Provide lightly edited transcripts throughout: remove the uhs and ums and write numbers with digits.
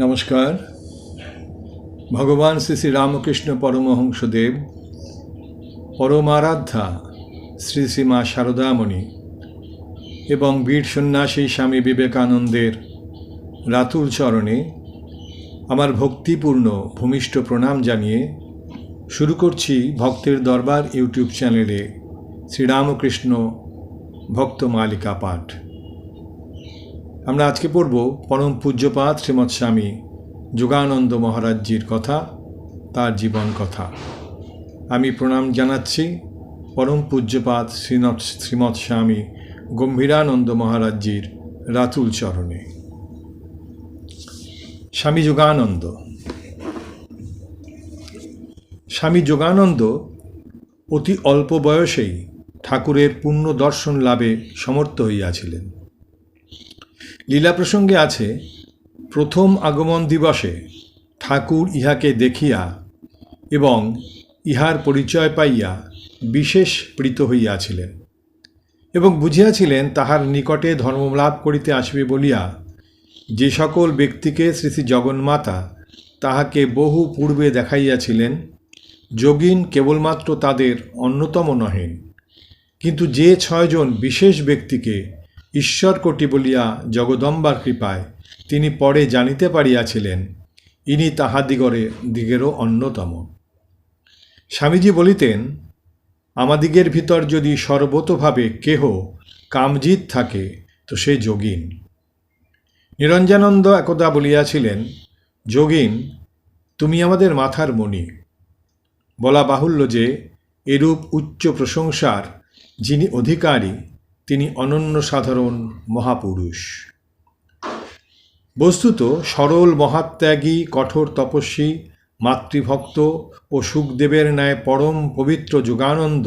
নমস্কার। ভগবান শ্রী শ্রী রামকৃষ্ণ পরমহংসদেব, পরমারাধ্যা শ্রী শ্রীমা শারদামণি এবং বীর সন্ন্যাসী স্বামী বিবেকানন্দের রাতুল চরণে আমার ভক্তিপূর্ণ ভূমিষ্ঠ প্রণাম জানিয়ে শুরু করছি ভক্তের দরবার ইউটিউব চ্যানেলে শ্রীরামকৃষ্ণ ভক্ত মালিকা পাঠ। আমরা আজকে পড়ব পরম পূজ্যপাদ শ্রীমৎ স্বামী যোগানন্দ মহারাজজির কথা, তার জীবন কথা। আমি প্রণাম জানাচ্ছি পরম পূজ্যপাদ শ্রীমৎ স্বামী গম্ভীরানন্দ মহারাজজির রাতুল চরণে। স্বামী যোগানন্দ। স্বামী যোগানন্দ অতি অল্প বয়সেই ঠাকুরের পূর্ণ দর্শন লাভে সমর্থ হইয়াছিলেন। লীলা প্রসঙ্গে আছে, প্রথম আগমন দিবসে ঠাকুর ইহাকে দেখিয়া এবং ইহার পরিচয় পাইয়া বিশেষ প্রীত হইয়াছিলেন এবং বুঝিয়াছিলেন তাহার নিকটে ধর্মলাভ করিতে আসিবে বলিয়া যে সকল ব্যক্তিকে শ্রী শ্রী জগন্মাতা তাহাকে বহু পূর্বে দেখাইয়াছিলেন, যোগিন কেবলমাত্র তাদের অন্যতম নহেন, কিন্তু যে 6 জন বিশেষ ব্যক্তিকে ঈশ্বরকোটি বলিয়া জগদম্বার কৃপায় তিনি পরে জানিতে পারিয়াছিলেন, ইনি তাহাদিগেরও অন্যতম। স্বামীজি বলিতেন, আমাদিগের ভিতর যদি সর্বতোভাবে কেহ কামজিৎ থাকে তো সে যোগিন। নিরঞ্জনানন্দ একদা বলিয়াছিলেন, যোগিন তুমি আমাদের মাথার মণি। বলা বাহুল্য যে এরূপ উচ্চ প্রশংসার যিনি অধিকারী তিনি অনন্য সাধারণ মহাপুরুষ। বস্তুত সরল মহাত্যাগী কঠোর তপস্বী মাতৃভক্ত ও সুখদেবের ন্যায় পরম পবিত্র যোগানন্দ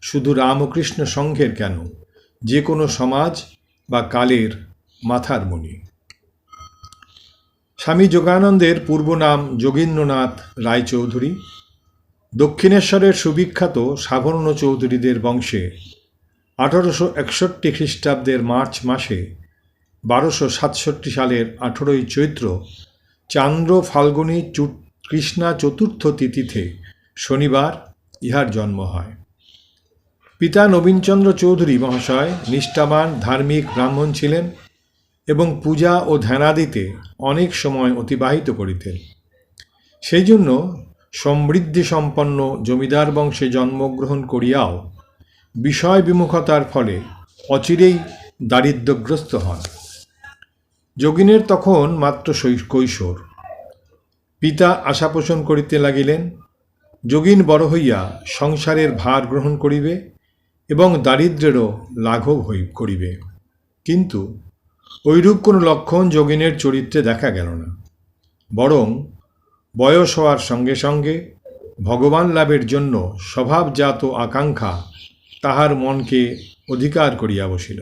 শুধু রামকৃষ্ণ সংঘের কেন, যে কোনো সমাজ বা কালের মাথার মণি। স্বামী যোগানন্দের পূর্ব নাম যোগীন্দ্রনাথ রায়চৌধুরী। দক্ষিণেশ্বরের সুবিখ্যাত সাবর্ণ চৌধুরীদের বংশে 1861 খ্রিস্টাব্দের মার্চ মাসে 1267 সালের 18 চৈত্র চান্দ্র ফাল্গুনী কৃষ্ণা চতুর্থ তিথিতে শনিবার ইহার জন্ম হয়। পিতা নবীনচন্দ্র চৌধুরী মহাশয় নিষ্ঠাবান ধার্মিক ব্রাহ্মণ ছিলেন এবং পূজা ও ধ্যানাদিতে অনেক সময় অতিবাহিত করিতেন। সেই জন্য সমৃদ্ধি সম্পন্ন জমিদার বংশে জন্মগ্রহণ করিয়াও বিষয় বিমুখতার ফলে অচিরেই দারিদ্র্যগ্রস্ত হন। যোগিনের তখন মাত্র কৈশোর। পিতা আশা পোষণ করিতে লাগিলেন, যোগিন বড় হইয়া সংসারের ভার গ্রহণ করিবে এবং দারিদ্র্যেরও লাঘব করিবে। কিন্তু ঐরূপ কোনো লক্ষণ যোগিনের চরিত্রে দেখা গেল না। বরং বয়স হওয়ার সঙ্গে সঙ্গে ভগবান লাভের জন্য স্বভাবজাত আকাঙ্ক্ষা তাহার মনকে অধিকার করিয়া বসিল।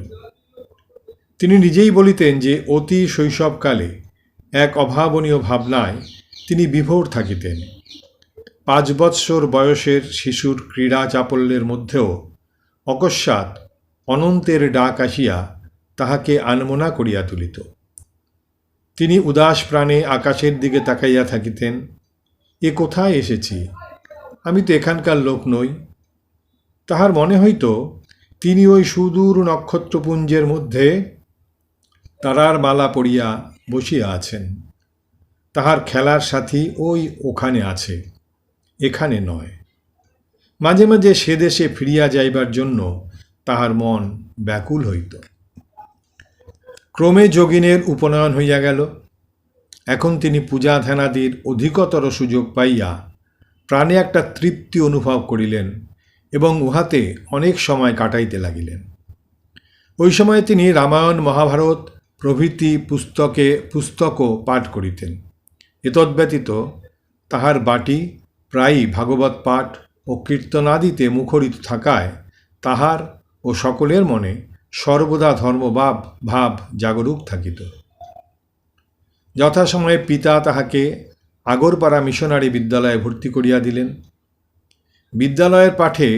তিনি নিজেই বলিতেন যে অতি শৈশবকালে এক অভাবনীয় ভাবনায় তিনি বিভোর থাকিতেন। 5 বৎসর বয়সের শিশুর ক্রীড়া চাপল্যের মধ্যেও অকস্মাৎ অনন্তের ডাক আসিয়া তাহাকে আনমনা করিয়া তুলিত। তিনি উদাস প্রাণে আকাশের দিকে তাকাইয়া থাকিতেন। এ কোথায় এসেছি? আমি তো এখানকার লোক নই। তাহার মনে হইত তিনি ওই সুদূর নক্ষত্রপুঞ্জের মধ্যে তারার মালা পরিয়া বসিয়া আছেন। তাহার খেলার সাথী ওখানে আছে, এখানে নয়। মাঝে মাঝে সে দেশে ফিরিয়া যাইবার জন্য তাহার মন ব্যাকুল হইত। ক্রমে যোগিনের উপনয়ন হইয়া গেল। এখন তিনি পূজা ধ্যানাদির অধিকতর সুযোগ পাইয়া প্রাণে একটা তৃপ্তি অনুভব করিলেন এবং উহাতে অনেক সময় কাটাইতে লাগিলেন। ওই সময় তিনি রামায়ণ মহাভারত প্রভৃতি পুস্তকও পাঠ করিতেন। এতদ্ব্যতীত তাহার বাটি প্রায়ই ভাগবত পাঠ ও কীর্তনাদিতে মুখরিত থাকায় তাহার ও সকলের মনে সর্বদা ধর্মভাব জাগরুক থাকিত। যথাসময়ে পিতা তাহাকে আগরপাড়া মিশনারি বিদ্যালয়ে ভর্তি করিয়া দিলেন। বিদ্যালয়ের পাঠে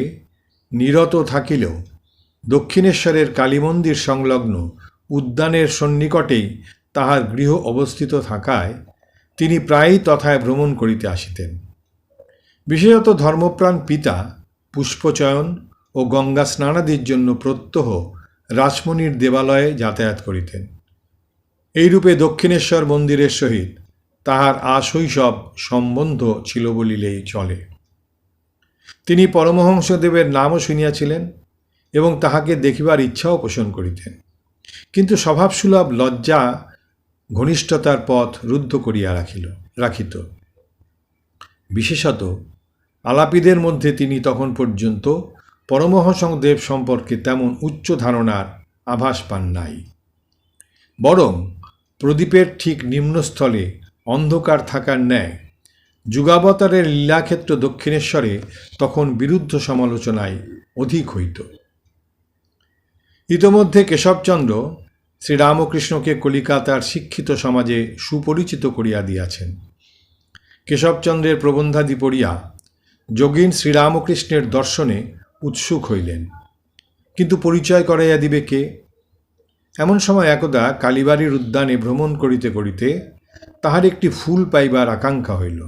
নিরত থাকিলেও দক্ষিণেশ্বরের কালীমন্দির সংলগ্ন উদ্যানের সন্নিকটেই তাহার গৃহ অবস্থিত থাকায় তিনি প্রায়ই তথায় ভ্রমণ করিতে আসিতেন। বিশেষত ধর্মপ্রাণ পিতা পুষ্পচয়ন ও গঙ্গা স্নানাদির জন্য প্রত্যহ রাসমণির দেবালয়ে যাতায়াত করিতেন। এইরূপে দক্ষিণেশ্বর মন্দিরের সহিত তাহার আশৈশব সম্বন্ধ ছিল বলিলেই চলে। তিনি পরমহংসদেবের নামও শুনিয়াছিলেন এবং তাহাকে দেখিবার ইচ্ছাও পোষণ করিতেন, কিন্তু স্বভাবসুলভ লজ্জা ঘনিষ্ঠতার পথ রুদ্ধ করিয়া রাখিত। বিশেষত আলাপীদের মধ্যে তিনি তখন পর্যন্ত পরমহংসদেব সম্পর্কে তেমন উচ্চ ধারণার আভাস পান নাই। বরং প্রদীপের ঠিক নিম্নস্থলে অন্ধকার থাকার ন্যায় যুগাবতারের লীলাক্ষেত্র দক্ষিণেশ্বরে তখন বিরুদ্ধ সমালোচনায় অধিক হইত। ইতোমধ্যে কেশবচন্দ্র শ্রীরামকৃষ্ণকে কলিকাতার শিক্ষিত সমাজে সুপরিচিত করিয়া দিয়াছেন। কেশবচন্দ্রের প্রবন্ধাদি পড়িয়া যোগীন শ্রীরামকৃষ্ণের দর্শনে উৎসুক হইলেন, কিন্তু পরিচয় করাইয়া দিবে কে? এমন সময় একদা কালীবাড়ির উদ্যানে ভ্রমণ করিতে করিতে তাহার একটি ফুল পাইবার আকাঙ্ক্ষা হইল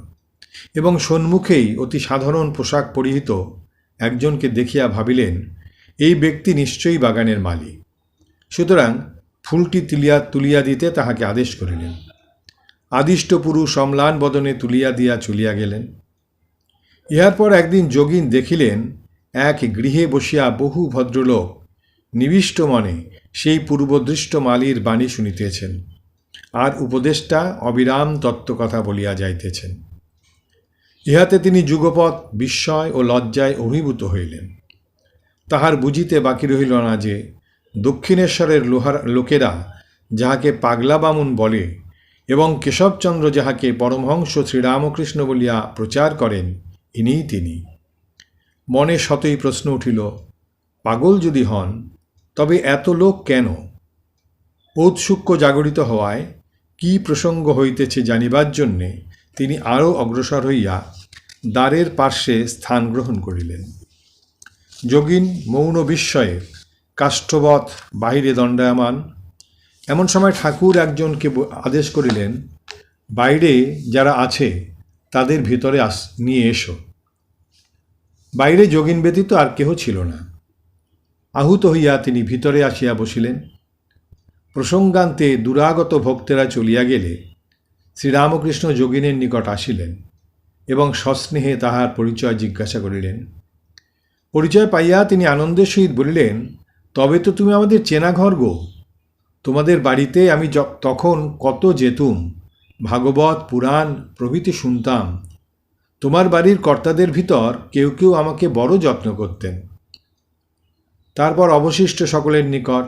এবং সম্মুখেই অতি সাধারণ পোশাক পরিহিত একজনকে দেখিয়া ভাবিলেন, এই ব্যক্তি নিশ্চয়ই বাগানের মালী। সুতরাং ফুলটি তুলিয়া দিতে তাহাকে আদেশ করিলেন। আদিষ্ট পুরুষ অম্লান বদনে তুলিয়া দিয়া চলিয়া গেলেন। ইহার পর একদিন যোগীন দেখিলেন এক গৃহে বসিয়া বহু ভদ্রলোক নিবিষ্ট মনে সেই পূর্বদৃষ্ট মালীর বাণী শুনিতেছেন আর উপদেষ্টা অবিরাম তত্ত্বকথা বলিয়া যাইতেছেন। ইহাতে তিনি যুগপৎ বিস্ময় ও লজ্জায় অভিভূত হইলেন। তাহার বুঝিতে বাকি রহিল না যে দক্ষিণেশ্বরের লোকেরা যাহাকে পাগলা বামুন বলে এবং কেশবচন্দ্র যাহাকে পরমহংস শ্রীরামকৃষ্ণ বলিয়া প্রচার করেন, ইনিই তিনি। মনে শতই প্রশ্ন উঠিল, পাগল যদি হন তবে এত লোক কেন? ঔৎসুক্য জাগরিত হওয়ায় কি প্রসঙ্গ হইতেছে জানিবার জন্যে তিনি আরও অগ্রসর হইয়া দ্বারের পার্শ্বে স্থান গ্রহণ করিলেন। যোগীন মৌন বিস্ময়ে কাষ্ঠবৎ বাহিরে দণ্ডায়মান। এমন সময় ঠাকুর একজনকে আদেশ করিলেন, বাইরে যারা আছে তাদের ভিতরে নিয়ে এসো। বাইরে যোগীন ব্যতীত আর কেহ ছিল না। আহুত হইয়া তিনি ভিতরে আসিয়া বসিলেন। প্রসঙ্গান্তে দুরাগত ভক্তেরা চলিয়া গেলে শ্রীরামকৃষ্ণ যোগীনের নিকট আসিলেন এবং সস্নেহে তাহার পরিচয় জিজ্ঞাসা করিলেন। পরিচয় পাইয়া তিনি আনন্দের সহিত বলিলেন, তবে তো তুমি আমাদের চেনা ঘর গো। তোমাদের বাড়িতে আমি তখন কত যেতুম, ভাগবত পুরাণ প্রভৃতি শুনতাম। তোমার বাড়ির কর্তাদের ভিতর কেউ কেউ আমাকে বড় যত্ন করতেন। তারপর অবশিষ্ট সকলের নিকট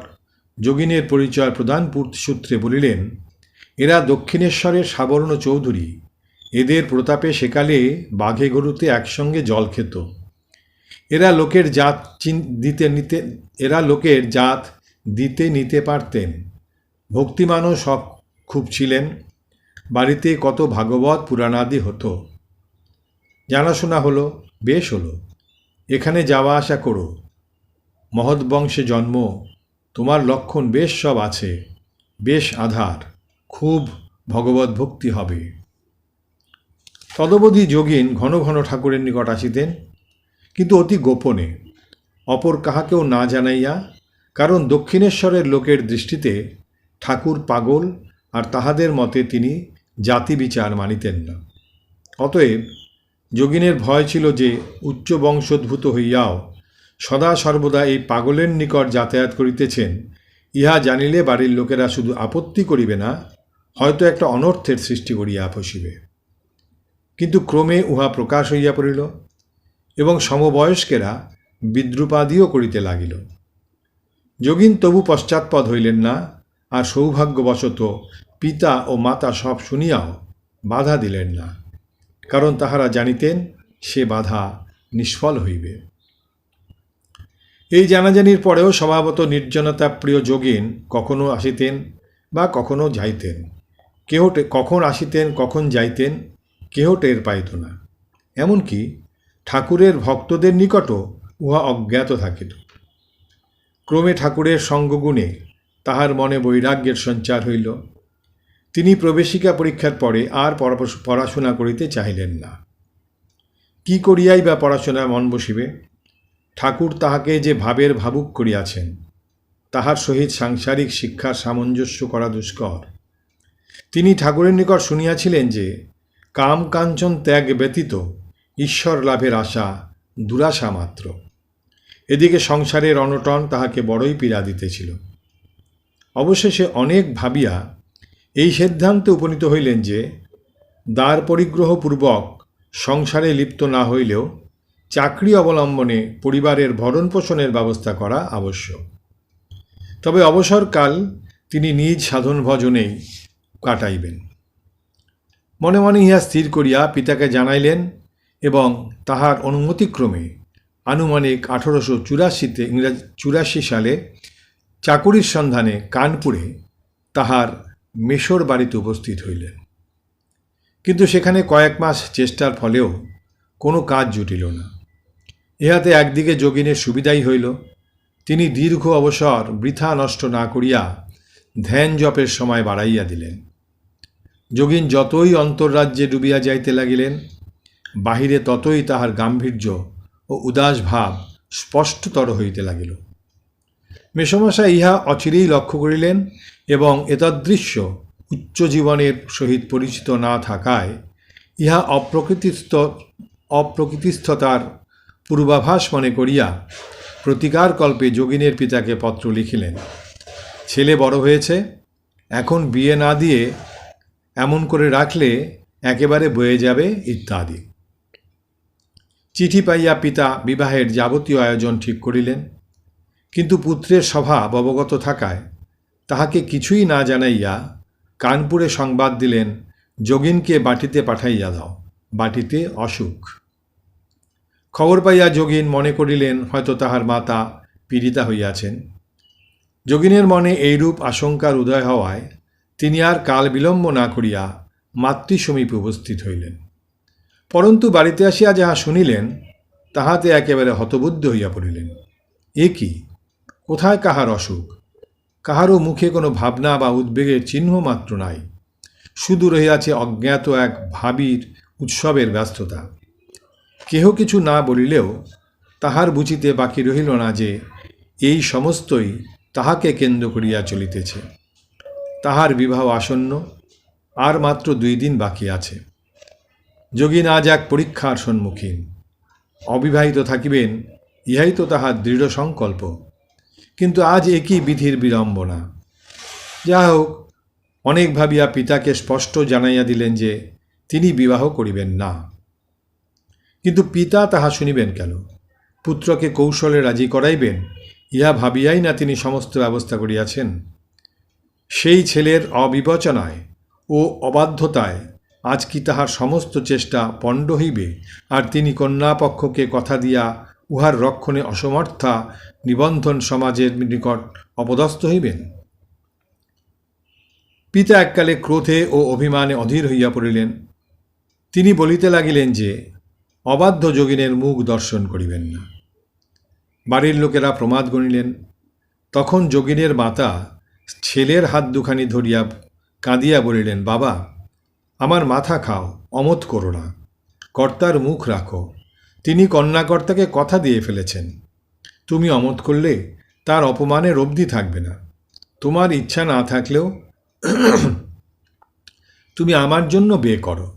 যোগিনের পরিচয় প্রদান সূত্রে বলিলেন, এরা দক্ষিণেশ্বরের সাবর্ণ চৌধুরী। এদের প্রতাপে সেকালে বাঘে গরুতে একসঙ্গে জল খেত। এরা লোকের জাত দিতে নিতে পারতেন। ভক্তিমানও সব খুব ছিলেন। বাড়িতে কত ভাগবত পুরাণাদি হতো। জানাশোনা হলো, বেশ হলো। এখানে যাওয়া আসা করো। মহৎ বংশে জন্ম, তোমার লক্ষণ বেশ সব আছে, বেশ আধার, খুব ভগবত ভক্তি হবে। তদবধি যোগীন ঘন ঘন ঠাকুরের নিকট আসিতেন, কিন্তু অতি গোপনে, অপর কাহাকেও না জানাইয়া, কারণ দক্ষিণেশ্বরের লোকের দৃষ্টিতে ঠাকুর পাগল আর তাহাদের মতে তিনি জাতি বিচার মানিতেন না। অতএব যোগিনের ভয় ছিল যে উচ্চ বংশোদ্ভূত হইয়াও সদা সর্বদা এই পাগলের নিকট যাতায়াত করিতেছেন, ইহা জানিলে বাড়ির লোকেরা শুধু আপত্তি করিবে না, হয়তো একটা অনর্থের সৃষ্টি করিয়া বসিবে। কিন্তু ক্রমে উহা প্রকাশ হইয়া পড়িল এবং সমবয়স্কেরা বিদ্রুপাদিও করিতে লাগিল। যোগীন তবু পশ্চাৎপদ হইলেন না, আর সৌভাগ্যবশত পিতা ও মাতা সব শুনিয়াও বাধা দিলেন না, কারণ তাহারা জানিতেন সে বাধা নিষ্ফল হইবে। এই জানাজানির পরেও স্বভাবত নির্জনতা প্রিয় যোগীন কখনো আসিতেন বা কখনো যাইতেন। কখন আসিতেন কখন যাইতেন কেহ টের পাইত না। এমনকি ঠাকুরের ভক্তদের নিকটও উহা অজ্ঞাত থাকিত। ক্রমে ঠাকুরের সঙ্গগুণে তাহার মনে বৈরাগ্যের সঞ্চার হইল। তিনি প্রবেশিকা পরীক্ষার পরে আর পড়াশোনা করিতে চাহিলেন না। কি করিয়াই বা পড়াশোনায় মন বসিবে? ঠাকুর তাহাকে যে ভাবের ভাবুক করিয়াছেন, তাহার সহিত সাংসারিক শিক্ষার সামঞ্জস্য করা দুষ্কর। তিনি ঠাকুরের নিকট শুনিয়াছিলেন যে কাম কাঞ্চন ত্যাগ ব্যতীত ঈশ্বর লাভের আশা দুরাশা মাত্র। এদিকে সংসারের অনটন তাহাকে বড়ই পীড়া দিতেছিল। অবশেষে অনেক ভাবিয়া এই সিদ্ধান্তে উপনীত হইলেন যে দ্বার পরিগ্রহপূর্বক সংসারে লিপ্ত না হইলেও চাকরি অবলম্বনে পরিবারের ভরণ পোষণের ব্যবস্থা করা আবশ্যক। তবে অবসরকাল তিনি নিজ সাধন ভজনেই কাটাইবেন। মনে মনে ইহা স্থির করিয়া পিতাকে জানাইলেন এবং তাহার অনুমতিক্রমে আনুমানিক 1884 সালে চাকুরির সন্ধানে কানপুরে তাহার মেশর বাড়িতে উপস্থিত হইলেন। কিন্তু সেখানে কয়েক মাস চেষ্টার ফলেও কোনো কাজ জুটিল না। ইহাতে একদিকে যোগিনের সুবিধাই হইল, তিনি দীর্ঘ অবসর বৃথা নষ্ট না করিয়া ধ্যান জপের সময় বাড়াইয়া দিলেন। যোগিন যতই অন্তর্রাজ্যে ডুবিয়া যাইতে লাগিলেন, বাহিরে ততই তাহার গাম্ভীর্য ও উদাস ভাব স্পষ্টতর হইতে লাগিল। মেসমশাই ইহা অচিরেই লক্ষ্য করিলেন এবং এতদৃশ্য উচ্চ জীবনের সহিত পরিচিত না থাকায় ইহা অপ্রকৃতিস্থতার পূর্বাভাস মনে করিয়া প্রতিকারকল্পে যোগিনের পিতাকে পত্র লিখিলেন। ছেলে বড় হয়েছে, এখন বিয়ে না দিয়ে এমন করে রাখলে একেবারে বয়ে যাবে ইত্যাদি। চিঠি পাইয়া পিতা বিবাহের যাবতীয় আয়োজন ঠিক করিলেন, কিন্তু পুত্রের স্বভাব অবগত থাকায় তাহাকে কিছুই না জানাইয়া কানপুরে সংবাদ দিলেন, যোগিনকে বাটিতে পাঠাইয়া দাও, বাটিতে অসুখ। খবর পাইয়া যোগিন মনে করিলেন হয়তো তাহার মাতা পীড়িতা হইয়াছেন। যোগিনের মনে এইরূপ আশঙ্কার উদয় হওয়ায় তিনি আর কাল বিলম্ব না করিয়া মাতৃসমীপে উপস্থিত হইলেন। পরন্তু বাড়িতে আসিয়া যাহা শুনিলেন তাহাতে একেবারে হতবুদ্ধ হইয়া পড়িলেন। এ কি? কোথায় কাহার অসুখ? কাহারও মুখে কোনো ভাবনা বা উদ্বেগের চিহ্ন মাত্র নাই। শুধু রহিয়াছে অজ্ঞাত এক ভাবীর উৎসবের ব্যস্ততা। কেহ কিছু না বলিলেও তাহার বুঝিতে বাকি রহিল না যে এই সমস্তই তাহাকে কেন্দ্র করিয়া চলিতেছে। তাহার বিবাহ আসন্ন, আর মাত্র 2 দিন বাকি আছে। যোগিন আজ এক পরীক্ষার সম্মুখীন। অবিবাহিত থাকিবেন, ইহাই তো তাহার দৃঢ় সংকল্প, কিন্তু আজ একই বিধির বিড়ম্বনা। যা হোক, অনেক ভাবিয়া পিতাকে স্পষ্ট জানাইয়া দিলেন যে তিনি বিবাহ করিবেন না। কিন্তু পিতা তাহা শুনিবেন কেন? পুত্রকে কৌশলে রাজি করাইবেন, ইহা ভাবিয়াই না তিনি সমস্ত ব্যবস্থা করিয়াছেন। সেই ছেলের অবিবেচনায় ও অবাধ্যতায় আজ কি তাহার সমস্ত চেষ্টা পণ্ড হইবে, আর তিনি কন্যাপক্ষকে কথা দিয়া উহার রক্ষণে অসমর্থা নিবন্ধন সমাজের নিকট অপদস্থ হইবেন? পিতা এককালে ক্রোধে ও অভিমানে অধীর হইয়া পড়িলেন। তিনি বলিতে লাগিলেন যে অবাধ্য যোগিনের মুখ দর্শন করিবেন না। বাড়ির লোকেরা প্রমাদ গণিলেন। তখন যোগিনের মাতা ছেলের হাত দুখানি ধরিয়া কাঁদিয়া বলিলেন, বাবা, আমার মাথা খাও, অমত করো না, কর্তার মুখ রাখো। তিনি কন্যাকর্তাকে কথা দিয়ে ফেলেছেন। তুমি অমত করলে তার অপমানের অবধি থাকবে না। তোমার ইচ্ছা না থাকলেও তুমি আমার জন্য বিয়ে করো।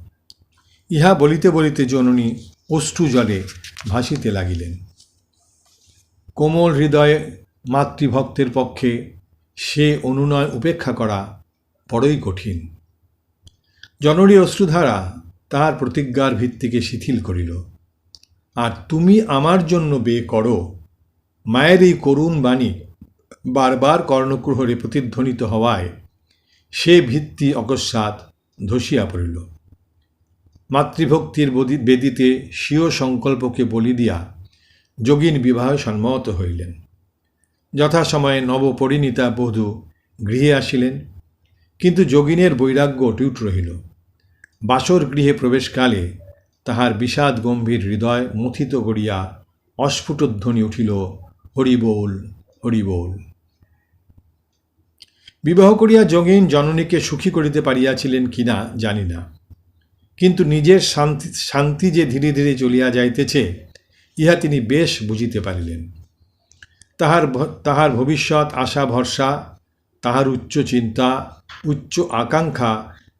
ইহা বলিতে বলিতে জননী অশ্রু জলে ভাসিতে লাগিলেন। কোমল হৃদয়ে মাতৃভক্তের পক্ষে সে অনুনয় উপেক্ষা করা বড়ই কঠিন। জননীর অশ্রুধারা তাহার প্রতিজ্ঞার ভিত্তিকে শিথিল করিল। আর তুমি আমার জন্য বিয়ে করো, মায়ের এই করুণ বাণী বারবার কর্ণকুহরে প্রতিধ্বনিত হওয়ায় সে ভিত্তি অকস্মাৎ ধসিয়া পড়িল। মাতৃভক্তির বেদিতে স্বীয় সংকল্পকে বলি দিয়া যোগিন বিবাহে সম্মত হইলেন। যথাসময়ে নবপরিণীতা বধূ গৃহে আসিলেন, কিন্তু যোগিনের বৈরাগ্য অটুট রহিল। বাসর গৃহে প্রবেশকালে তাহার বিষাদ গম্ভীর হৃদয় মথিত করিয়া অস্ফুটধ্বনি উঠিল, হরিবোল হরিবোল। বিবাহ করিয়া যোগিন জননীকে সুখী করিতে পারিয়াছিলেন কিনা জানি না, কিন্তু নিজের শান্তি যে ধীরে ধীরে চলিয়া যাইতেছে ইহা তিনি বেশ বুঝিতে পারিলেন। তাহার ভবিষ্যৎ আশা ভরসা, তাহার উচ্চ চিন্তা, উচ্চ আকাঙ্ক্ষা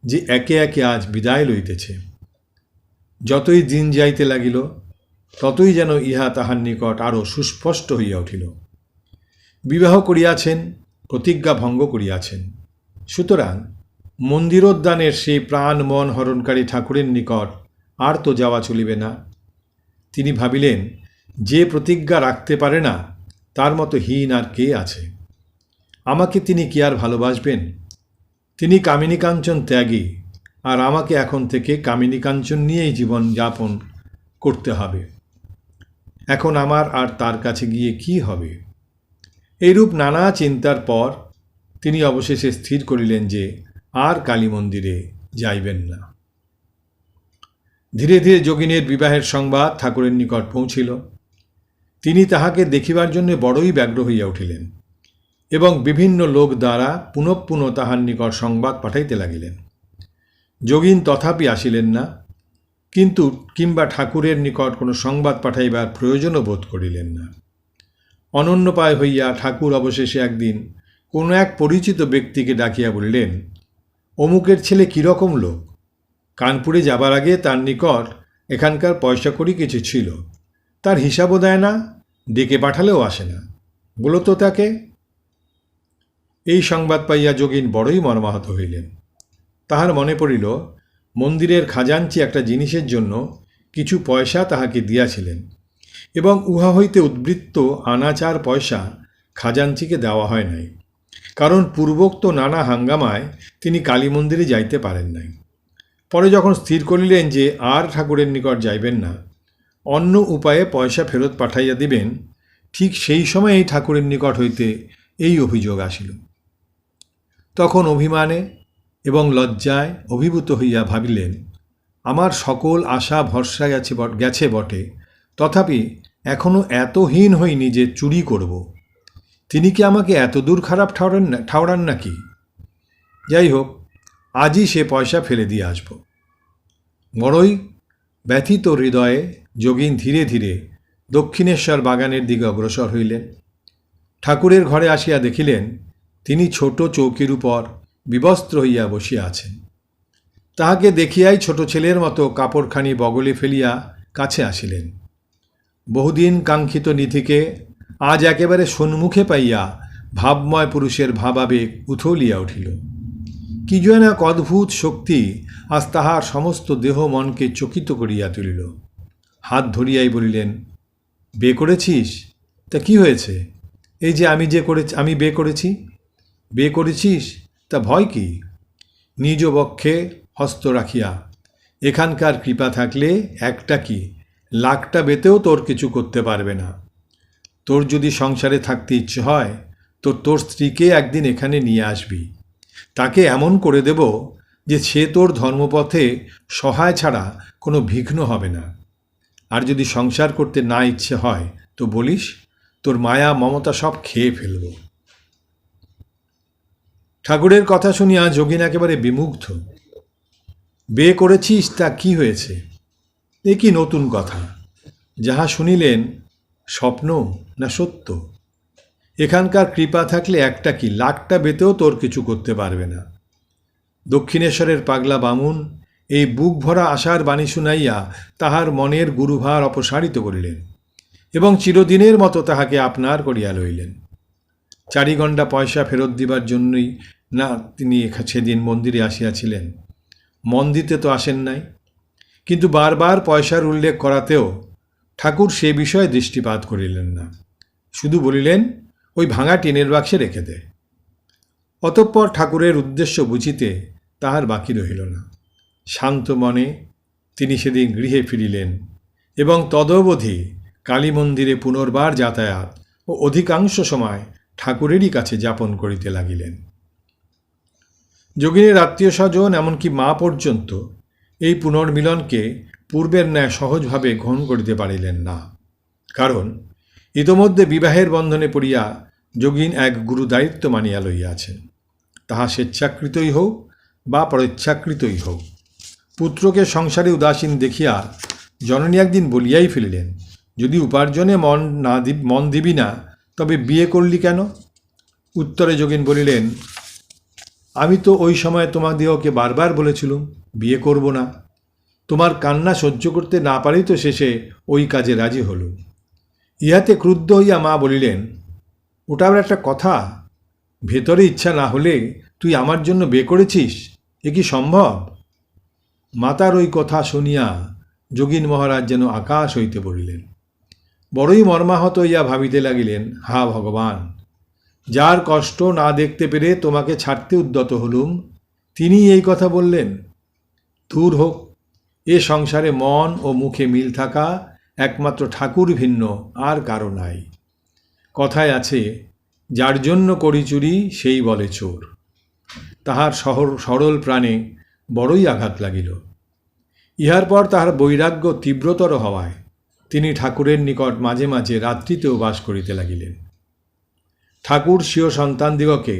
যে একে একে আজ বিদায় লইতেছে। যতই দিন যাইতে লাগিল ততই যেন ইহা তাহার নিকট আরও সুস্পষ্ট হইয়া উঠিল। বিবাহ করিয়াছেন, প্রতিজ্ঞা ভঙ্গ করিয়াছেন, সুতরাং মন্দিরোদ্যানের সেই প্রাণ মন হরণকারী ঠাকুরের নিকট আর তো যাওয়া চলিবে না। তিনি ভাবিলেন, যে প্রতিজ্ঞা রাখতে পারে না তার মতো হীন আর কে আছে। আমাকে তিনি কি আর ভালোবাসবেন? তিনি কামিনী কাঞ্চন ত্যাগী, আর আমাকে এখন থেকে কামিনী কাঞ্চন নিয়েই জীবন যাপন করতে হবে। এখন আমার আর তার কাছে গিয়ে কি হবে? এইরূপ নানা চিন্তার পর তিনি অবশেষে স্থির করিলেন যে আর কালী মন্দিরে যাইবেন না। ধীরে ধীরে যোগিনের বিবাহের সংবাদ ঠাকুরের নিকট পৌঁছিল। তিনি তাহাকে দেখিবার জন্য বড়ই ব্যগ্র হইয়া উঠিলেন এবং বিভিন্ন লোক দ্বারা পুনঃ পুনঃ তাহার নিকট সংবাদ পাঠাইতে লাগিলেন। যোগিন তথাপি আসিলেন না, কিন্তু কিংবা ঠাকুরের নিকট কোনো সংবাদ পাঠাইবার প্রয়োজনও বোধ করিলেন না। অনন্যপায় হইয়া ঠাকুর অবশেষে একদিন কোনো এক পরিচিত ব্যক্তিকে ডাকিয়া বলিলেন, অমুকের ছেলে কীরকম লোক? কানপুরে যাবার আগে তার নিকট এখানকার পয়সা কড়ি কিছু ছিল, তার হিসাবও দেয় না, ডেকে পাঠালেও আসে না, বলো তো তাকে। এই সংবাদ পাইয়া যোগিন বড়ই মর্মাহত হইলেন। তাহার মনে পড়িল, মন্দিরের খাজাঞ্চি একটা জিনিসের জন্য কিছু পয়সা তাহাকে দিয়াছিলেন এবং উহা হইতে উদ্বৃত্ত আনা 4 পয়সা খাজাঞ্চিকে দেওয়া হয় নাই, কারণ পূর্বোক্ত নানা হাঙ্গামায় তিনি কালী মন্দিরে যাইতে পারেন নাই। পরে যখন স্থির করিলেন যে আর ঠাকুরের নিকট যাইবেন না, অন্য উপায়ে পয়সা ফেরত পাঠাইয়া দিবেন, ঠিক সেই সময় এই ঠাকুরের নিকট হইতে এই অভিযোগ আসিল। তখন অভিমানে এবং লজ্জায় অভিভূত হইয়া ভাবিলেন, আমার সকল আশা ভরসা গেছে বটে, তথাপি এখনও এত হীন হইনি যে চুরি করব। তিনি কি আমাকে এত দূর খারাপ ঠাওরান নাকি? যাই হোক, আজই সে পয়সা ফেলে দিয়ে আসব। বড়ই ব্যথিত হৃদয়ে যোগিন ধীরে ধীরে দক্ষিণেশ্বর বাগানের দিকে অগ্রসর হইলেন। ঠাকুরের ঘরে আসিয়া দেখিলেন, তিনি ছোট চৌকির উপর বিবস্ত্র হইয়া বসিয়া আছেন। তাহাকে দেখিয়াই ছোট ছেলের মতো কাপড়খানি বগলে ফেলিয়া কাছে আসিলেন। বহুদিন কাঙ্ক্ষিত নিধিকে আজ একেবারে সম্মুখে পাইয়া ভাবময় পুরুষের ভাবাবেগ উথলিয়া উঠিল। কি যেন এক অদ্ভুত শক্তি আজ তাহার সমস্ত দেহ মনকে চকিত করিয়া তুলিল। হাত ধরিয়াই বলিলেন, বে করেছিস? তা কি হয়েছে? এই যে আমি বে করেছি। বে করেছিস তা ভয় কি? নিজ বক্ষে হস্ত রাখিয়া, এখানকার কৃপা থাকলে একটা কি লাখটা বেতেও তোর কিছু করতে পারবে না। তোর যদি সংসারে থাকতে ইচ্ছে হয় তো তোর স্ত্রীকে একদিন এখানে নিয়ে আসবি। তাকে এমন করে দেব যে সে তোর ধর্মপথে সহায় ছাড়া কোনো বিঘ্ন হবে না। আর যদি সংসার করতে না ইচ্ছে হয় তো বলিস, তোর মায়া মমতা সব খেয়ে ফেলব। ঠাকুরের কথা শুনিয়া যোগিন একেবারে বিমুগ্ধ। বে করেছিস তা কি হয়েছে? এ কি নতুন কথা? যাহা শুনিলেন স্বপ্ন না সত্য? এখানকার কৃপা থাকলে একটা কি লাখটা বেতেও তোর কিছু করতে পারবে না। দক্ষিণেশ্বরের পাগলা বামুন এই বুক ভরা আশার বাণী শুনাইয়া তাহার মনের গুরুভার অপসারিত করিলেন এবং চিরদিনের মতো তাহাকে আপনার করিয়া লইলেন। 4 গণ্ডা পয়সা ফেরত দিবার জন্যই না তিনি সেদিন মন্দিরে আসিয়াছিলেন। মন দিতে তো আসেন নাই, কিন্তু বারবার পয়সার উল্লেখ করাতেও ঠাকুর সে বিষয়ে দৃষ্টিপাত করিলেন না, শুধু বলিলেন, ওই ভাঙা টিনের বাক্সে রেখে দে। অতঃপর ঠাকুরের উদ্দেশ্য বুঝিতে তাহার বাকি রহিল না। শান্ত মনে তিনি সেদিন গৃহে ফিরিলেন এবং তদবধি কালী মন্দিরে পুনর্বার যাতায়াত ও অধিকাংশ সময় ঠাকুরেরই কাছে যাপন করিতে লাগিলেন। যোগিনীর আত্মীয় স্বজন এমনকি মা পর্যন্ত এই পুনর্মিলনকে পূর্বের ন্যায় সহজভাবে গ্রহণ করিতে পারিলেন না, কারণ ইতোমধ্যে বিবাহের বন্ধনে পড়িয়া যোগিন এক গুরুদায়িত্ব মানিয়া লইয়াছেন। তাহা স্বেচ্ছাকৃতই হোক বা পরেচ্ছাকৃতই হোক। পুত্রকে সংসারে উদাসীন দেখিয়া জননী একদিন বলিয়াই ফেলিলেন, যদি উপার্জনে মন দিবি না তবে বিয়ে করলি কেন? উত্তরে যোগিন বলিলেন, আমি তো ওই সময় তোমাদিগকে বারবার বলেছিলুম বিয়ে করব না। তোমার কান্না সহ্য করতে না পারেই তো শেষে ওই কাজে রাজি হলুম। ইহাতে ক্রুদ্ধ হইয়া মা বলিলেন, ওটা আবার একটা কথা? ভেতরে ইচ্ছা না হলে তুই আমার জন্য বিয়ে করেছিস, এ কি সম্ভব? মাতার ওই কথা শুনিয়া যোগীন মহারাজ যেন আকাশ হইতে পড়িলেন। বড়ই মর্মাহত হইয়া ভাবিতে লাগিলেন, হা ভগবান, যার কষ্ট না দেখতে পেরে তোমাকে ছাড়তে উদ্যত হলুম, তিনি এই কথা বললেন। দূর হোক, এ সংসারে মন ও মুখে মিল থাকা একমাত্র ঠাকুর ভিন্ন আর কারো নাই। কথায় আছে, যার জন্য করি চুরি সেই বলে চোর। তাহার সরল প্রাণে বড়ই আঘাত লাগিল। ইহার পর তাহার বৈরাগ্য তীব্রতর হওয়ায় তিনি ঠাকুরের নিকট মাঝে মাঝে রাত্রিতেও বাস করিতে লাগিলেন। ঠাকুর স্বীয় সন্তানদিগকে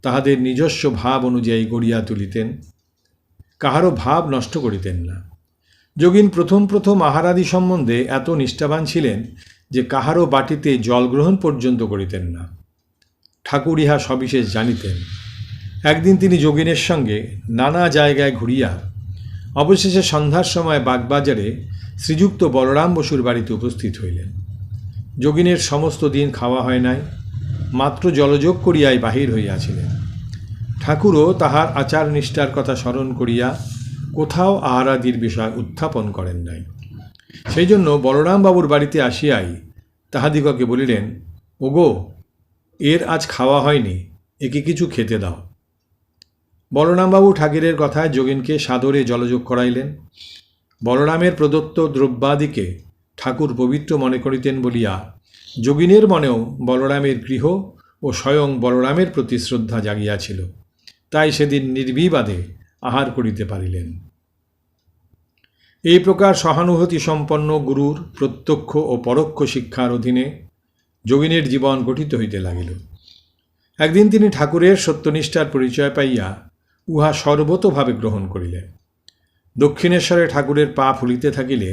তাহাদের নিজস্ব ভাব অনুযায়ী গড়িয়া তুলিতেন, কাহারও ভাব নষ্ট করিতেন না। যোগিন প্রথম প্রথম আহারাদি সম্বন্ধে এত নিষ্ঠাবান ছিলেন যে কাহারও বাটিতে জলগ্রহণ পর্যন্ত করিতেন না। ঠাকুর ইহা সবিশেষ জানিতেন। একদিন তিনি যোগিনের সঙ্গে নানা জায়গায় ঘুরিয়া অবশেষে সন্ধ্যার সময় বাগবাজারে শ্রীযুক্ত বলরাম বসুর বাড়িতে উপস্থিত হইলেন। যোগিনের সমস্ত দিন খাওয়া হয় নাই, মাত্র জলযোগ করিয়াই বাহির হইয়াছিলেন। ঠাকুরও তাহার আচার নিষ্ঠার কথা স্মরণ করিয়া কোথাও আহারাদির বিষয় উত্থাপন করেন নাই। সেই জন্য বলরামবাবুর বাড়িতে আসিয়াই তাহাদিগকে বলিলেন, ওগো, এর আজ খাওয়া হয়নি, একে কিছু খেতে দাও। বলরামবাবু ঠাকুরের কথায় যোগিনকে সাদরে জলযোগ করাইলেন। বলরামের প্রদত্ত দ্রব্যাদিকে ঠাকুর পবিত্র মনে করিতেন বলিয়া যোগিনের মনেও বলরামের গৃহ ও স্বয়ং বলরামের প্রতি শ্রদ্ধা জাগিয়াছিল। তাই সেদিন নির্বিবাদে আহার করিতে পারিলেন। এই প্রকার সহানুভূতি সম্পন্ন গুরুর প্রত্যক্ষ ও পরোক্ষ শিক্ষার অধীনে যোগিনের জীবন গঠিত হইতে লাগিল। একদিন তিনি ঠাকুরের সত্যনিষ্ঠার পরিচয় পাইয়া উহা সর্বতোভাবে গ্রহণ করিলেন। দক্ষিণেশ্বরে ঠাকুরের পা ফুলিতে থাকিলে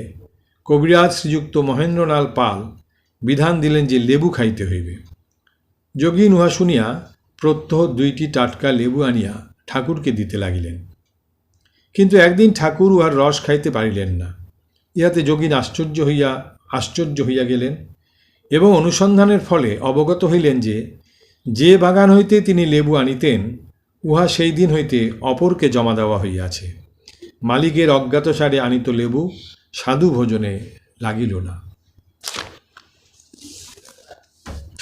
কবিরাজ শ্রীযুক্ত মহেন্দ্রলাল পাল বিধান দিলেন যে লেবু খাইতে হইবে। যোগিন উহা শুনিয়া প্রত্যহ 2টি টাটকা লেবু আনিয়া ঠাকুরকে দিতে লাগিলেন। কিন্তু একদিন ঠাকুর উহার রস খাইতে পারিলেন না। ইহাতে যোগিন আশ্চর্য হইয়া গেলেন এবং অনুসন্ধানের ফলে অবগত হইলেন যে বাগান হইতে তিনি লেবু আনিতেন উহা সেই দিন হইতে অপরকে জমা দেওয়া হইয়াছে। মালিকের অজ্ঞাতসারে আনিত লেবু সাধু ভোজনে লাগিল না।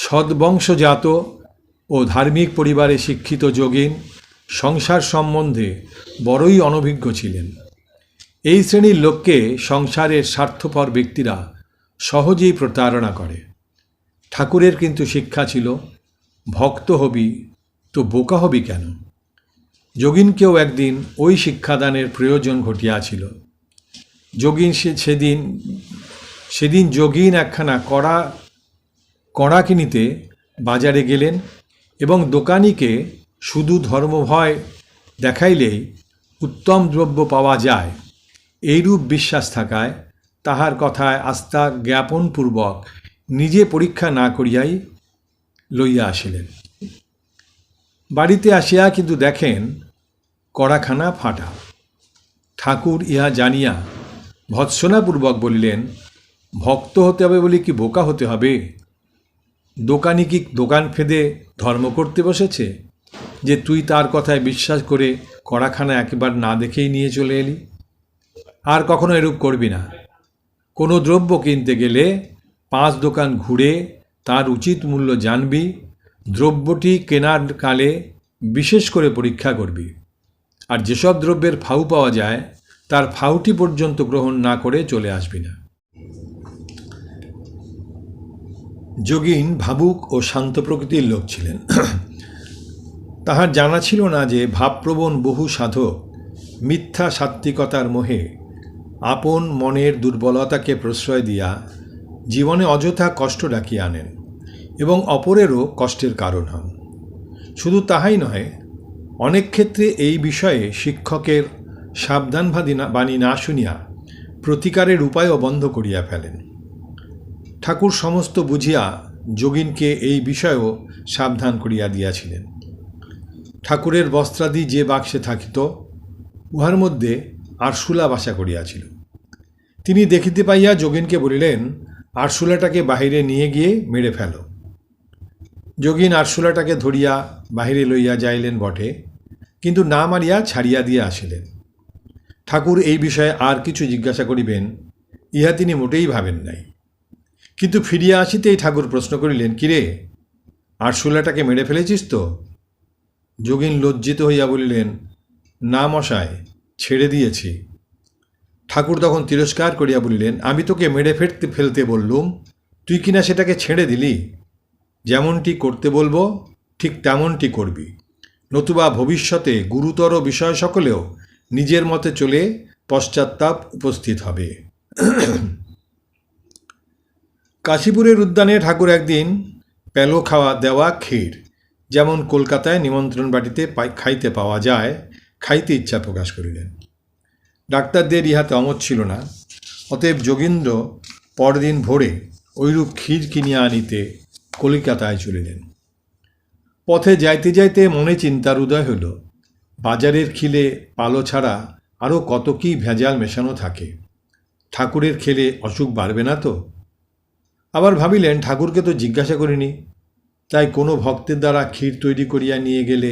সদ্বংশজাত ও ধার্মিক পরিবারে শিক্ষিত যোগিন সংসার সম্বন্ধে বড়ই অনভিজ্ঞ ছিলেন। এই শ্রেণীর লোককে সংসারের স্বার্থপর ব্যক্তিরা সহজেই প্রতারণা করে। ঠাকুরের কিন্তু শিক্ষা ছিল, ভক্ত হবি তো বোকা হবি কেন? যোগিনকেও একদিন ওই শিক্ষাদানের প্রয়োজন ঘটিয়াছিল। সেদিন যোগিন একখানা কড়া কিনিতে বাজারে গেলেন এবং দোকানিকে শুধু ধর্মভয় দেখাইলেই উত্তম দ্রব্য পাওয়া যায় এইরূপ বিশ্বাস থাকায় তাহার কথায় আস্থা জ্ঞাপনপূর্বক নিজে পরীক্ষা না করিয়াই লইয়া আসিলেন। বাড়িতে আসিয়া কিন্তু দেখেন কড়াখানা ফাটা। ঠাকুর ইহা জানিয়া ভৎসনাপূর্বক বলিলেন, ভক্ত হতে হবে বলে কি বোকা হতে হবে? দোকানি কি দোকান ফেঁদে ধর্ম করতে বসেছে যে তুই তার কথায় বিশ্বাস করে কড়াখানা একেবারে না দেখেই নিয়ে চলে এলি? আর কখনো এরূপ করবি না। কোনো দ্রব্য কিনতে গেলে 5 দোকান ঘুরে তার উচিত মূল্য জানবি, দ্রব্যটি কেনার কালে বিশেষ করে পরীক্ষা করবি, আর যেসব দ্রব্যের ফাউ পাওয়া যায় তার ফাউটি পর্যন্ত গ্রহণ না করে চলে আসবি না। যোগিন ভাবুক ও শান্ত প্রকৃতির লোক ছিলেন। তাহার জানা ছিল না যে ভাবপ্রবণ বহু সাধক মিথ্যা সাত্ত্বিকতার মোহে আপন মনের দুর্বলতাকে প্রশ্রয় দিয়া জীবনে অযথা কষ্ট ডাকিয়ে আনেন এবং অপরেরও কষ্টের কারণ হন। শুধু তাহাই নয়, অনেক ক্ষেত্রে এই বিষয়ে শিক্ষকের সাবধান বাণী না শুনিয়া প্রতিকারের উপায়ও বন্ধ করিয়া ফেলেন। ঠাকুর সমস্ত বুঝিয়া যোগিনকে এই বিষয়েও সাবধান করিয়া দিয়াছিলেন। ঠাকুরের বস্ত্রাদি যে বাক্সে থাকিত উহার মধ্যে আরশোলা বাসা করিয়াছিল। তিনি দেখিতে পাইয়া যোগিনকে বলিলেন, আরশোলাটাকে বাহিরে নিয়ে গিয়ে মেরে ফেল। যোগিন আরশোলাটাকে ধরিয়া বাহিরে লইয়া যাইলেন বটে, কিন্তু না মারিয়া ছাড়িয়া দিয়ে আসিলেন। ঠাকুর এই বিষয়ে আর কিছু জিজ্ঞাসা করিবেন ইহা তিনি মোটেই ভাবেন নাই। কিন্তু ফিরিয়া আসিতেই ঠাকুর প্রশ্ন করিলেন, কিরে, আরশোলাটাকে মেরে ফেলেছিস তো? যোগিন লজ্জিত হইয়া বলিলেন, না মশাই, ছেড়ে দিয়েছি। ঠাকুর তখন তিরস্কার করিয়া বলিলেন, আমি তোকে মেরে ফেলতে বললুম, তুই কিনা সেটাকে ছেড়ে দিলি। যেমনটি করতে বলবো ঠিক তেমনটি করবি, নতুবা ভবিষ্যতে গুরুতর বিষয় সকলেও নিজের মতে চলে পশ্চাত্তাপ উপস্থিত হবে। কাশীপুরের উদ্যানে ঠাকুর একদিন পেলো খাওয়া দেওয়া ক্ষীর, যেমন কলকাতায় নিমন্ত্রণ বাটিতে খাইতে পাওয়া যায়, খাইতে ইচ্ছা প্রকাশ করিলেন। ডাক্তারদের ইহাতে অমত ছিল না। অতএব যোগীন্দ্র পরদিন ভোরে ঐরূপ ক্ষীর কিনিয়া আনিতে কলিকাতায় চলিলেন। পথে যাইতে যাইতে মনে চিন্তার উদয় হইল, বাজারের খিলে পালো ছাড়া আরও কত কী ভেজাল মেশানো থাকে, ঠাকুরের খেলে অসুখ বাড়বে না তো? আবার ভাবিলেন, ঠাকুরকে তো জিজ্ঞাসা করিনি, তাই কোনো ভক্তের দ্বারা ক্ষীর তৈরি করিয়া নিয়ে গেলে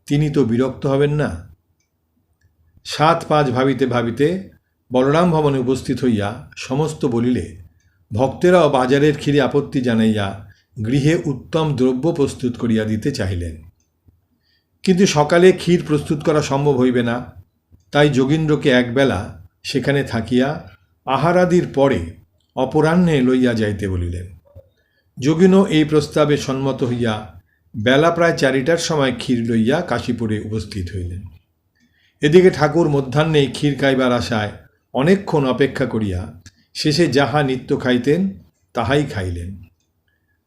তিনি তো বিরক্ত হবেন না। 7-5 ভাবিতে ভাবিতে বলরাম ভবনে উপস্থিত হইয়া সমস্ত বলিলে ভক্তেরাও বাজারের ক্ষীরে আপত্তি জানাইয়া গৃহে উত্তম দ্রব্য প্রস্তুত করিয়া দিতে চাহিলেন। কিন্তু সকালে ক্ষীর প্রস্তুত করা সম্ভব হইবে না, তাই যোগীন্দ্রকে একবেলা সেখানে থাকিয়া আহারাদির পরে অপরাহ্নে লইয়া যাইতে বলিলেন। যোগিনও এই প্রস্তাবে সম্মত হইয়া বেলা প্রায় 4টার সময় ক্ষীর লইয়া কাশীপুরে উপস্থিত হইলেন। এদিকে ঠাকুর মধ্যাহ্নেই ক্ষীর খাইবার আশায় অনেকক্ষণ অপেক্ষা করিয়া শেষে যাহা নিত্য খাইতেন তাহাই খাইলেন।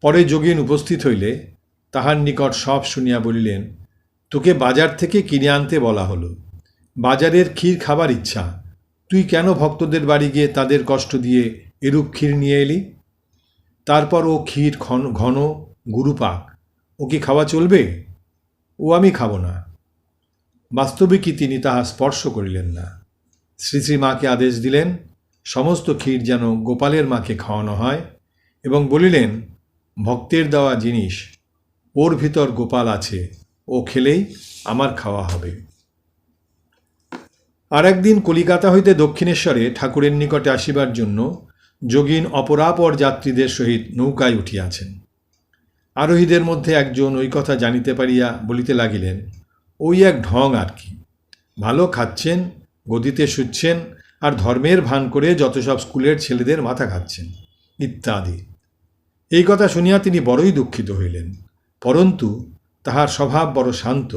পরে যোগীন উপস্থিত হইলে তাহার নিকট সব শুনিয়া বলিলেন, তোকে বাজার থেকে কিনে আনতে বলা হলো, বাজারের ক্ষীর খাবার ইচ্ছা, তুই কেন ভক্তদের বাড়ি গিয়ে তাদের কষ্ট দিয়ে এরূপ ক্ষীর নিয়ে এলি? তারপর ও ক্ষীর ঘন গুরুপাক, ও কি খাওয়া চলবে? ও আমি খাব না। বাস্তবিকই তিনি তাহা স্পর্শ করিলেন না। শ্রী শ্রী মাকে আদেশ দিলেন সমস্ত ক্ষীর যেন গোপালের মাকে খাওয়ানো হয়, এবং বলিলেন, ভক্তের দেওয়া জিনিস, ওর ভিতর গোপাল আছে, ও খেলেই আমার খাওয়া হবে। আর একদিন কলিকাতা হইতে দক্ষিণেশ্বরে ঠাকুরের নিকটে আসিবার জন্য যোগীন অপরাপর যাত্রীদের সহিত নৌকায় উঠিয়াছেন। আরোহীদের মধ্যে একজন ওই কথা জানিতে পারিয়া বলিতে লাগিলেন, ওই এক ঢং আর কি, ভালো খাচ্ছেন, গদিতে শুচ্ছেন, আর ধর্মের ভান করে যত সব স্কুলের ছেলেদের মাথা খাচ্ছেন ইত্যাদি। এই কথা শুনিয়া তিনি বড়ই দুঃখিত হইলেন, পরন্তু তাহার স্বভাব বড় শান্ত,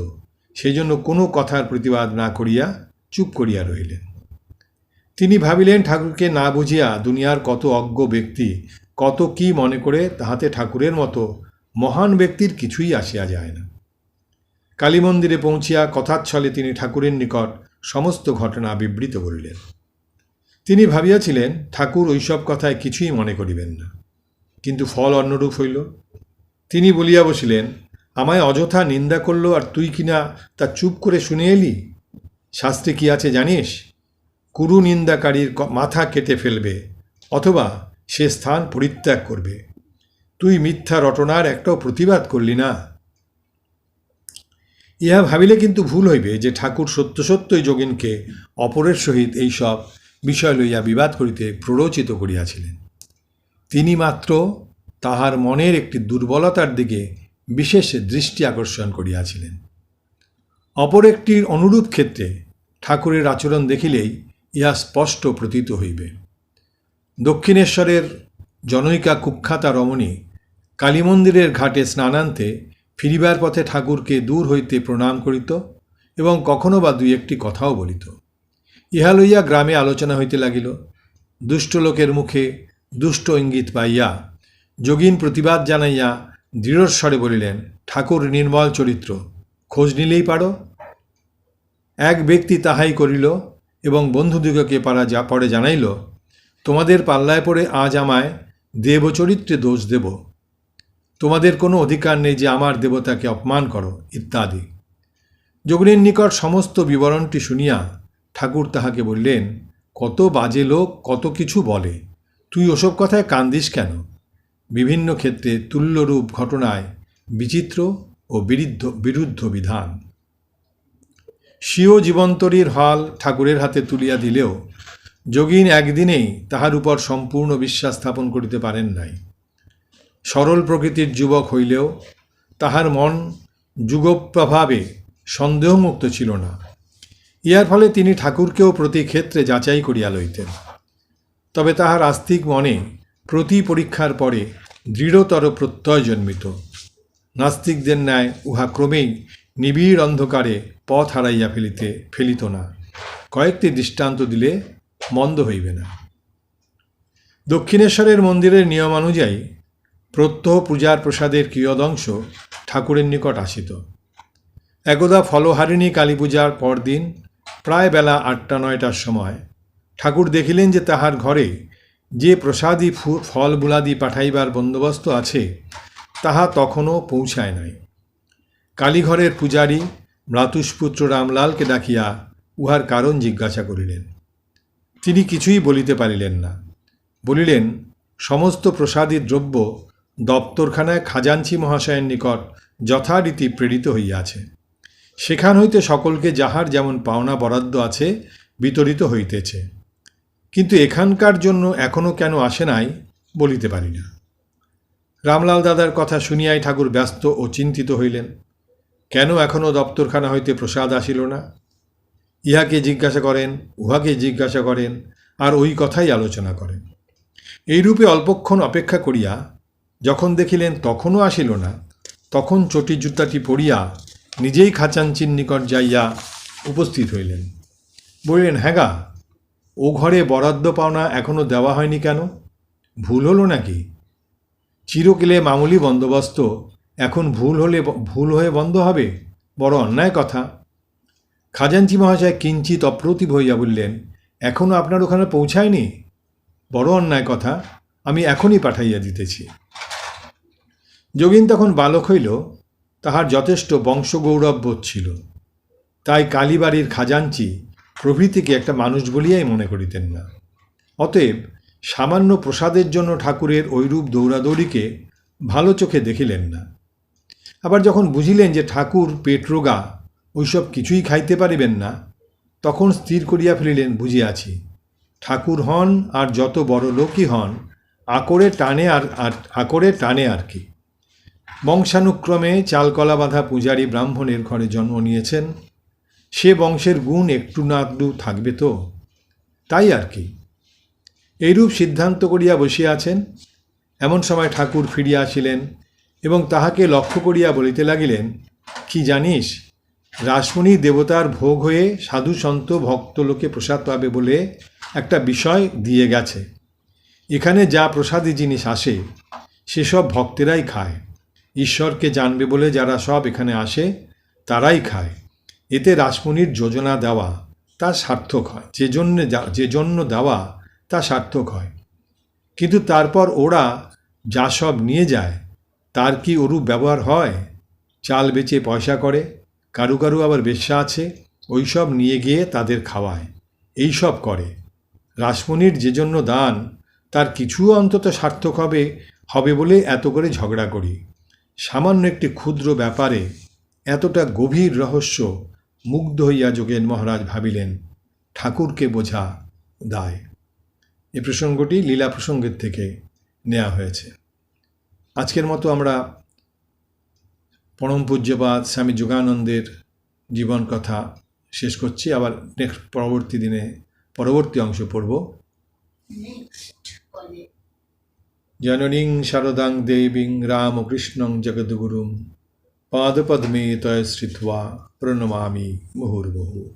সেই জন্য কোনো কথার প্রতিবাদ না করিয়া চুপ করিয়া রহিলেন। তিনি ভাবিলেন, ঠাকুরকে না বুঝিয়া দুনিয়ার কত অজ্ঞ ব্যক্তি কত কি মনে করে, তাহাতে ঠাকুরের মতো মহান ব্যক্তির কিছুই আসিয়া যায় না। কালী মন্দিরে পৌঁছিয়া কথাচ্ছলে তিনি ঠাকুরের নিকট সমস্ত ঘটনা বিবৃত করিলেন। তিনি ভাবিয়াছিলেন ঠাকুর ওইসব কথায় কিছুই মনে করিবেন না, কিন্তু ফল অন্যরূপ হইল। তিনি বলিয়া বসিলেন, আমায় অযথা নিন্দা করল, আর তুই কিনা তা চুপ করে শুনে এলি। শাস্ত্রে কি আছে জানিস? কুরু নিন্দাকারীর মাথা কেটে ফেলবে, অথবা সে স্থান পরিত্যাগ করবে। তুই মিথ্যা রটনার একটাও প্রতিবাদ করলি না। ইহা ভাবিলে কিন্তু ভুল হইবে যে ঠাকুর সত্য সত্যই যোগীনকে অপরের সহিত এইসব বিষয় লইয়া বিবাদ করিতে প্ররোচিত করিয়াছিলেন। তিনি মাত্র তাহার মনের একটি দুর্বলতার দিকে বিশেষ দৃষ্টি আকর্ষণ করিয়াছিলেন। অপর একটি অনুরূপ ক্ষেত্রে ঠাকুরের আচরণ দেখিলেই ইহা স্পষ্ট প্রতীত হইবে। দক্ষিণেশ্বরের জনৈকা কুখ্যাতা রমণী কালীমন্দিরের ঘাটে স্নানান্তে ফিরিবার পথে ঠাকুরকে দূর হইতে প্রণাম করিত এবং কখনো বা দুই একটি কথাও বলিত। ইহা লইয়া গ্রামে আলোচনা হইতে লাগিল। দুষ্ট লোকের মুখে দুষ্ট ইঙ্গিত পাইয়া যোগীন প্রতিবাদ জানাইয়া দৃঢ়স্বরে বলিলেন, ঠাকুর নির্মল চরিত্র, খোঁজ নিলেই পারো। এক ব্যক্তি তাহাই করিল এবং বন্ধুদিগকে পরে জানাইল, তোমাদের পাল্লায় পড়ে আজ আমায় দেবচরিত্রে দোষ দেব, তোমাদের কোনো অধিকার নেই যে আমার দেবতাকে অপমান করো ইত্যাদি। যোগিনীর নিকট সমস্ত বিবরণটি শুনিয়া ঠাকুর তাহাকে বললেন, কত বাজে লোক কত কিছু বলে, তুই ওসব কথায় কান্দিস কেন? বিভিন্ন ক্ষেত্রে তুল্যরূপ ঘটনায় বিচিত্র ও বিরুদ্ধ বিধান। স্বীয় জীবন্তরীর হাল ঠাকুরের হাতে তুলিয়া দিলেও যোগিন একদিনেই তাহার উপর সম্পূর্ণ বিশ্বাস স্থাপন করিতে পারেন নাই। সরল প্রকৃতির যুবক হইলেও তাহার মন যুগপ্রভাবে সন্দেহমুক্ত ছিল না। ইহার ফলে তিনি ঠাকুরকেও প্রতি ক্ষেত্রে যাচাই করিয়া লইতেন। তবে তাহার আস্তিক মনে প্রতি পরীক্ষার পরে দৃঢ়তর প্রত্যয় জন্মিত। নাস্তিকদের ন্যায় উহা ক্রমেই নিবিড় অন্ধকারে পথ হারাইয়া ফেলিত না। কয়েকটি দৃষ্টান্ত দিলে মন্দ হইবে না। দক্ষিণেশ্বরের মন্দিরের নিয়মানুযায়ী প্রত্যহ পূজার প্রসাদের কিয়দংশ ঠাকুরের নিকট আসিত। একদা ফলহারিণী কালী পূজার পরদিন প্রায় বেলা ৮টা-৯টার সময় ঠাকুর দেখিলেন যে তাহার ঘরে যে প্রসাদী ফল বুলাদি পাঠাইবার বন্দোবস্ত আছে তাহা তখনও পৌঁছায় নাই। কালীঘরের পূজারী ভ্রাতুষ্পুত্র রামলালকে ডাকিয়া উহার কারণ জিজ্ঞাসা করিলেন। তিনি কিছুই বলিতে পারিলেন না। বলিলেন, সমস্ত প্রসাদী দ্রব্য দপ্তরখানায় খাজাঞ্চি মহাশয়ের নিকট যথারীতি প্রেরিত হইয়াছে। সেখান হইতে সকলকে যাহার যেমন পাওনা বরাদ্দ আছে বিতরিত হইতেছে, কিন্তু এখানকার জন্য এখনও কেন আসে নাই বলিতে পারি না। রামলাল দাদার কথা শুনিয়াই ঠাকুর ব্যস্ত ও চিন্তিত হইলেন। কেন এখনও দপ্তরখানা হইতে প্রসাদ আসিল না? ইহাকে জিজ্ঞাসা করেন, উহাকে জিজ্ঞাসা করেন, আর ওই কথাই আলোচনা করেন। এইরূপে অল্পক্ষণ অপেক্ষা করিয়া যখন দেখিলেন তখনও আসিল না, তখন চটি জুতাটি পরিয়া নিজেই খাজাঞ্চির নিকট যাইয়া উপস্থিত হইলেন। বললেন, হ্যাঁ গা, ও ঘরে বরাদ্দ পাওনা এখনও দেওয়া হয়নি কেন? ভুল হলো নাকি? চিরকালে মামুলি বন্দোবস্ত এখন ভুল হয়ে বন্ধ হবে? বড় অন্যায় কথা। খাজাঞ্চি মহাশয় কিঞ্চিত অপ্রতিভ হইয়া বললেন, এখনও আপনার ওখানে পৌঁছায়নি? বড় অন্যায় কথা, আমি এখনই পাঠাইয়া দিতেছি। যোগিন তখন বালক হইল, তাহার যথেষ্ট বংশগৌরববোধ ছিল। তাই কালীবাড়ির খাজাঞ্চি প্রভৃতিকে একটা মানুষ বলিয়াই মনে করিতেন না। অতএব সামান্য প্রসাদের জন্য ঠাকুরের ঐরূপ দৌড়াদৌড়িকে ভালো চোখে দেখিলেন না। আবার যখন বুঝিলেন যে ঠাকুর পেট রোগা, ওইসব কিছুই খাইতে পারিবেন না, তখন স্থির করিয়া ফেলিলেন, বুঝিয়াছি, ঠাকুর হন আর যত বড় লোকই হন, আকরে টানে আর কি। বংশানুক্রমে চালকলা বাঁধা পূজারী ব্রাহ্মণের ঘরে জন্ম নিয়েছেন, সে বংশের গুণ একটু না একটু থাকবে তো, তাই আর কি। এইরূপ সিদ্ধান্ত করিয়া বসিয়া আছেন। এমন সময় ঠাকুর ফিরিয়া আসিলেন এবং তাহাকে লক্ষ্য করিয়া বলিতে লাগিলেন, কি জানিস, রাসমণি দেবতার ভোগ হয়ে সাধু সন্ত ভক্ত লোকে প্রসাদ পাবে বলে একটা বিষয় দিয়ে গেছে। এখানে যা প্রসাদী জিনিস আসে সেসব ভক্তেরাই খায়। ঈশ্বরকে জানবে বলে যারা সব এখানে আসে তারাই খায়। এতে রাসমণির যোজনা দেওয়া তা সার্থক হয়, যে জন্য দেওয়া তা সার্থক হয়। কিন্তু তারপর ওরা যা সব নিয়ে যায় তার কি ওরূপ ব্যবহার হয়? চাল বেচে পয়সা করে, কারু কারু আবার বেশ্যা আছে, ওই সব নিয়ে গিয়ে তাদের খাওয়ায়, এই সব করে। রাসমণির যে জন্য দান তার কিছু অন্তত সার্থক হবে বলে এত করে ঝগড়া করি। সামান্য একটি ক্ষুদ্র ব্যাপারে এতটা গভীর রহস্য মুগ্ধ হইয়া যোগেন মহারাজ ভাবিলেন, ঠাকুরকে বোঝা দায়। এ প্রসঙ্গটি লীলা প্রসঙ্গের থেকে নেওয়া হয়েছে। আজকের মতো আমরা পরম পূজ্যপাদ স্বামী যোগানন্দের জীবন কথা শেষ করছি। আবার পরবর্তী অংশ পড়ব। জননীং শারদাং দেবীং রামকৃষ্ণং জগদ্গুরুং পাদপদ্মে তয় শ্রিত্বা প্রণমামি মুহুর্মুহুঃ।